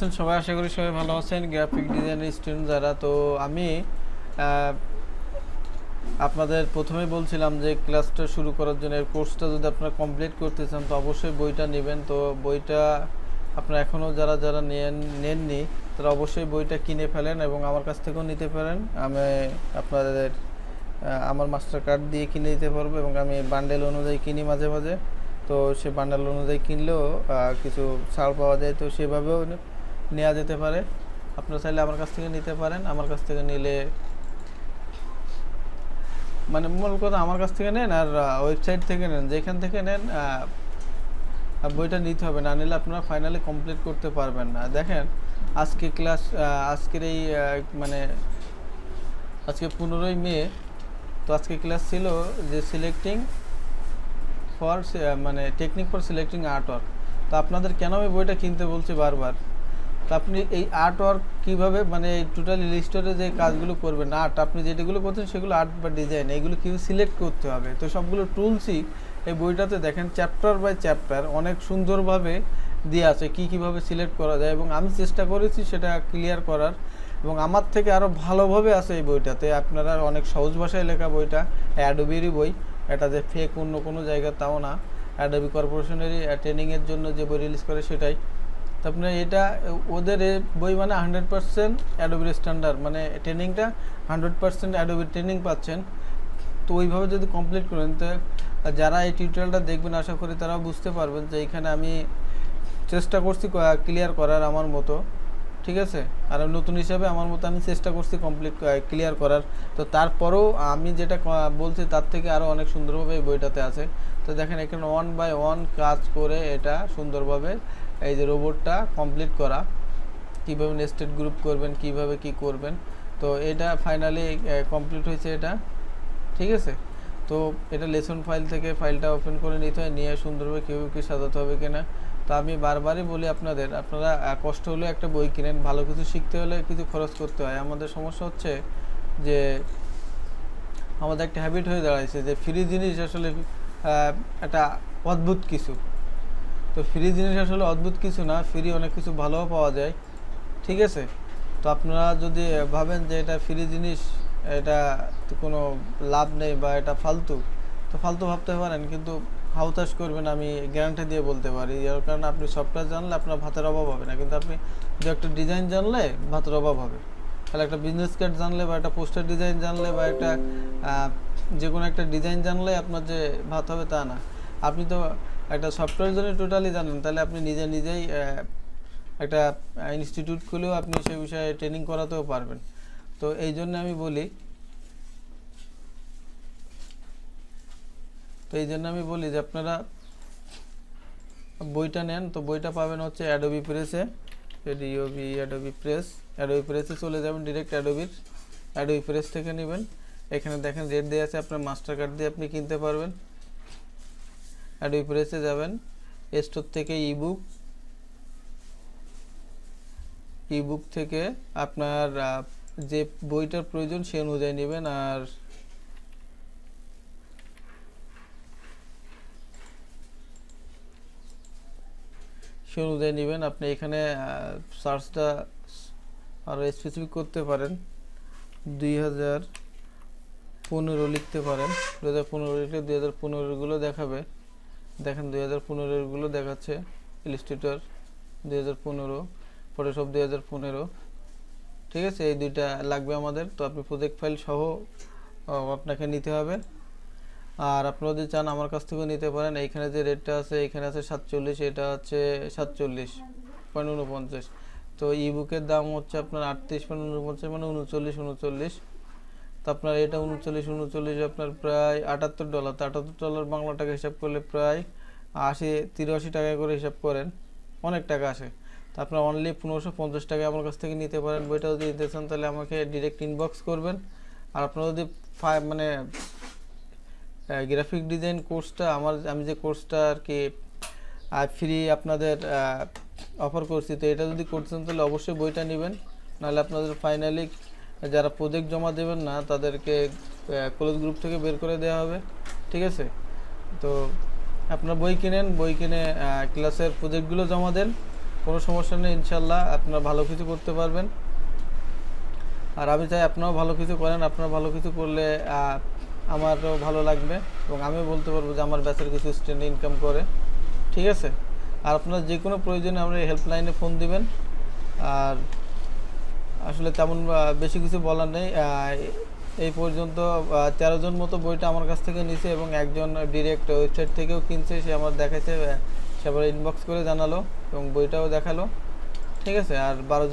আছেন সবাই? আশা করি সবাই ভালো আছেন। গ্রাফিক ডিজাইনের স্টুডেন্ট যারা, তো আমি আহ, আপনাদের প্রথমেই বলছিলাম যে ক্লাসটা শুরু করার জন্য এর কোর্সটা যদি আপনারা কমপ্লিট করতে চান তো অবশ্যই বইটা নেবেন। তো বইটা আপনারা এখনও যারা যারা নেননি তারা অবশ্যই বইটা কিনে ফেলেন এবং আমার কাছ থেকেও নিতে পারেন। আমি আপনাদের আমার মাস্টার কার্ড দিয়ে কিনে দিতে পারবো এবং আমি বান্ডেল অনুযায়ী কিনি মাঝে মাঝে। তো সে বান্ডেল অনুযায়ী কিনলেও কিছু ছাড় পাওয়া যায়, তো সেভাবেও নেওয়া যেতে পারে। আপনারা চাইলে আমার কাছ থেকে নিতে পারেন। আমার কাছ থেকে নিলে মানে মূল কথা আমার কাছ থেকে নেন আর ওয়েবসাইট থেকে নেন, যেখান থেকে নেন বইটা নিতে হবে, না নিলে আপনারা ফাইনালি কমপ্লিট করতে পারবেন না। দেখেন আজকে ক্লাস আজকের এই মানে আজকে 15ই মে। তো আজকে ক্লাস ছিল যে সিলেক্টিং ফর মানে technique for selecting art work. তো আপনাদের কেন আমি বইটা কিনতে বলছি বারবার, তো আপনি এই আর্ট ওয়ার্ক কীভাবে মানে টোটাল ইলিস্ট্রেটরে যে কাজগুলো করবেন, আর্ট আপনি যেগুলো করছেন সেগুলো আর্ট বা ডিজাইন এইগুলো কীভাবে সিলেক্ট করতে হবে, তো সবগুলো টুলসই এই বইটাতে দেখেন চ্যাপ্টার বাই চ্যাপ্টার অনেক সুন্দরভাবে দিয়ে আছে কীভাবে সিলেক্ট করা যায়, এবং আমি চেষ্টা করেছি সেটা ক্লিয়ার করার, এবং আমার থেকে আরও ভালোভাবে আছে এই বইটাতে। আপনারা অনেক সহজ ভাষায় লেখা বইটা, অ্যাডোবিরই বই, এটা যে ফেক অন্য কোনো জায়গা তাও না, অ্যাডোবি কর্পোরেশনেরই ট্রেনিংয়ের জন্য যে বই রিলিজ করে সেটাই। তো আপনার এটা ওদের বই মানে 100% অ্যাডোবির স্ট্যান্ডার্ড, মানে ট্রেনিংটা 100% অ্যাডোবির ট্রেনিং পাচ্ছেন। তো ওইভাবে যদি কমপ্লিট করেন তো যারা এই টিউটোরিয়ালটা দেখবেন আশা করি তারাও বুঝতে পারবেন যে এখানে আমি চেষ্টা করছি ক্লিয়ার করার আমার মতো, ঠিক আছে। আর নতুন হিসাবে আমার মতো আমি চেষ্টা করছি কমপ্লিট ক্লিয়ার করার। তো তারপরেও আমি যেটা বলছি তার থেকে আরও অনেক সুন্দরভাবে এই বইটাতে আছে। তো দেখেন এখানে 1 বাই 1 কাজ করে এটা সুন্দরভাবে এই যে রোবটটা কমপ্লিট করা, কীভাবে নেস্টেড গ্রুপ করবেন, কিভাবে কি করবেন। তো এটা ফাইনালি কমপ্লিট হয়েছে এটা, ঠিক আছে। তো এটা লেসন ফাইল থেকে ফাইলটা ওপেন করে নিতে হয়, নিয়ে সুন্দরভাবে কীভাবে কী সাজাতে হবে কিনা। তো আমি বারবারই বলি আপনাদের, আপনারা কষ্ট হলে একটা বই কিনেন, ভালো কিছু শিখতে হলে কিছু খরচ করতে হয়। আমাদের সমস্যা হচ্ছে যে আমাদের একটা হ্যাবিট হয়ে দাঁড়াইছে যে ফ্রি জিনিস আসলে একটা অদ্ভুত কিছু। তো ফ্রি জিনিস আসলে অদ্ভুত কিছু না, ফ্রি অনেক কিছু ভালোও পাওয়া যায়, ঠিক আছে। তো আপনারা যদি ভাবেন যে এটা ফ্রি জিনিস, এটা কোনো লাভ নেই বা এটা ফালতু, তো ফালতু ভাবতে পারেন, কিন্তু হাউতাশ করবেন আমি গ্যারান্টি দিয়ে বলতে পারি। এর কারণে আপনি সফটওয়্যার জানলে আপনার ভাতের অভাব হবে না, কিন্তু আপনি যে একটা ডিজাইন জানলে ভাতের অভাব হবে। তাহলে একটা বিজনেস কার্ড জানলে বা একটা পোস্টার ডিজাইন জানলে বা একটা যে কোনো একটা ডিজাইন জানলে আপনার যে ভাত হবে তা না। আপনি তো একটা সফটওয়্যার জন্য টোটালি জানেন, তাহলে আপনি নিজেই একটা ইনস্টিটিউট খুলেও আপনি সেই বিষয়ে ট্রেনিং করাতেও পারবেন। তো এই জন্য আমি বলি যে আপনারা বইটা নেন। তো বইটা পাবেন হচ্ছে অ্যাডোবি প্রেসে, অ্যাডোবি প্রেসে চলে যাবেন, ডিরেক্ট অ্যাডোবি প্রেস থেকে নেবেন। এখানে দেখেন রেট দেওয়া আছে, আপনার মাস্টার কার্ড দিয়ে আপনি কিনতে পারবেন। অ্যাডোবি প্রেসে যাবেন, স্টোর থেকে ইবুক থেকে আপনার যে বইটার প্রয়োজন সে অনুযায়ী নেবেন, আর সে অনুযায়ী নেবেন। আপনি এখানে সার্চটা আরও স্পেসিফিক করতে পারেন, 2015 লিখতে পারেন। 2015 লিখলে 2015গুলো দেখাবে। দেখেন 2015গুলো দেখাচ্ছে, ইলিস্ট্রেটর 2015, ফটোশপ 2015, ঠিক আছে। এই দুইটা লাগবে আমাদের। তো আপনি প্রজেক্ট ফাইল সহ আপনাকে নিতে হবে। আর আপনারা যদি চান আমার কাছ থেকেও নিতে পারেন। এইখানে যে রেটটা আছে, এখানে আছে 47, এটা হচ্ছে 47.49। তো ইবুকের দাম হচ্ছে আপনার 38.49, মানে 39। তো আপনার এটা 39 আপনার প্রায় $78। তো $78 বাংলা টাকা হিসাব করলে প্রায় 83 টাকা করে হিসাব করেন, অনেক টাকা আসে। তো আপনার অনলি 1550 টাকা আমার কাছ থেকে নিতে পারেন। বইটা যদি নিতে চান তাহলে আমাকে ডিরেক্ট ইনবক্স করবেন। আর আপনারা যদি মানে গ্রাফিক ডিজাইন কোর্সটা আমি যে কোর্সটা আর কি ফ্রি আপনাদের অফার করছি, তো এটা যদি করছেন তাহলে অবশ্যই বইটা নেবেন, নাহলে আপনাদের ফাইনালি যারা প্রজেক্ট জমা দেবেন না তাদেরকে ক্লোজ গ্রুপ থেকে বের করে দেওয়া হবে, ঠিক আছে। তো আপনারা বই কিনেন, বই কিনে ক্লাসের প্রজেক্টগুলো জমা দেন। কোনো সমস্যা নেই, ইনশাল্লাহ আপনারা ভালো কিছু করতে পারবেন। আর আমি চাই আপনারাও ভালো কিছু করেন। আপনারা ভালো কিছু করলে আমারও ভালো লাগবে এবং আমিও বলতে পারবো যে আমার ব্যাচের কিছু স্টুডেন্ট ইনকাম করে। ঠিক আছে? আর আপনারা যে কোনো প্রয়োজনে আমরা হেল্পলাইনে ফোন দিবেন। আর আসলে তেমন বেশি কিছু বলার নেই। এই পর্যন্ত 13 জন মতো বইটা আমার কাছ থেকে নিছে এবং একজন ডিরেক্ট ওয়েবসাইট থেকেও কিনছে, সে আমার দেখাইছে, সে আবার ইনবক্স করে জানালো এবং বইটাও দেখালো। ঠিক আছে? আর 13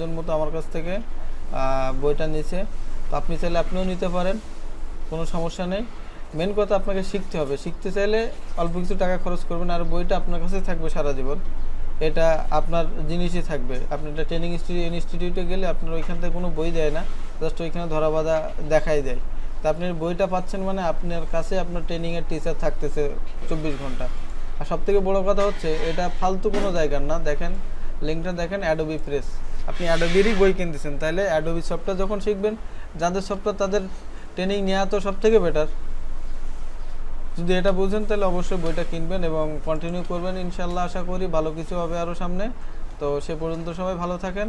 জন মতো আমার কাছ থেকে বইটা নিছে। তো আপনি চাইলে আপনিও নিতে পারেন, কোনো সমস্যা নেই। মেন কথা আপনাকে শিখতে হবে। শিখতে চাইলে অল্প কিছু টাকা খরচ করবেন আর বইটা আপনার কাছে থাকবে সারা জীবন। এটা আপনার জিনিসই থাকবে। আপনি একটা ট্রেনিং ইনস্টিটিউটে গেলে আপনার ওইখান থেকে কোনো বই দেয় না, জাস্ট ওইখানে ধরা বাঁধা দেখাই দেয়। তা আপনি বইটা পাচ্ছেন মানে আপনার কাছে আপনার ট্রেনিংয়ের টিচার থাকতেছে 24 ঘন্টা। আর সবথেকে বড় কথা হচ্ছে এটা ফালতু কোনো জায়গার না। দেখেন লিঙ্কটা দেখেন, অ্যাডোবি প্রেস। আপনি অ্যাডোবিরই বই কিনতেছেন, তাহলে অ্যাডোবি সফটওয়্যার যখন শিখবেন, যাদের সফটওয়্যার তাদের ট্রেনিং নেওয়া তো সব থেকে বেটার। যদি এটা বুঝেন তাহলে অবশ্যই বইটা কিনবেন এবং কন্টিনিউ করবেন। ইনশাল্লাহ আশা করি ভালো কিছু হবে আরও সামনে। তো সে পর্যন্ত সবাই ভালো থাকেন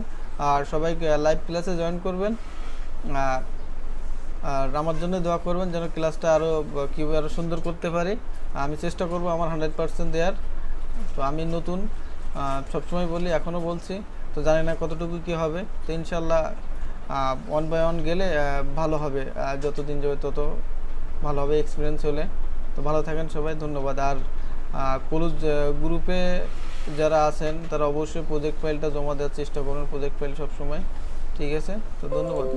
আর সবাইকে লাইভ ক্লাসে জয়েন করবেন। আর আমার জন্য দোয়া করবেন যেন ক্লাসটা আরও কীভাবে আরও সুন্দর করতে পারি। আমি চেষ্টা করব আমার 100% দেওয়ার। তো আমি নতুন, সবসময় বলি, এখনও বলছি, তো জানি না কতটুকু কী হবে। তো ইনশাল্লাহ 1 বাই 1 গেলে ভালো হবে, যতদিন যাবে তত ভালো হবে এক্সপিরিয়েন্স হলে। তো ভালো থাকেন সবাই, ধন্যবাদ। আর ক্লোজ গ্রুপে যারা আছেন তারা অবশ্যই প্রজেক্ট ফাইলটা জমা দেওয়ার চেষ্টা করুন, প্রজেক্ট ফাইল সবসময়। ঠিক আছে? তো ধন্যবাদ।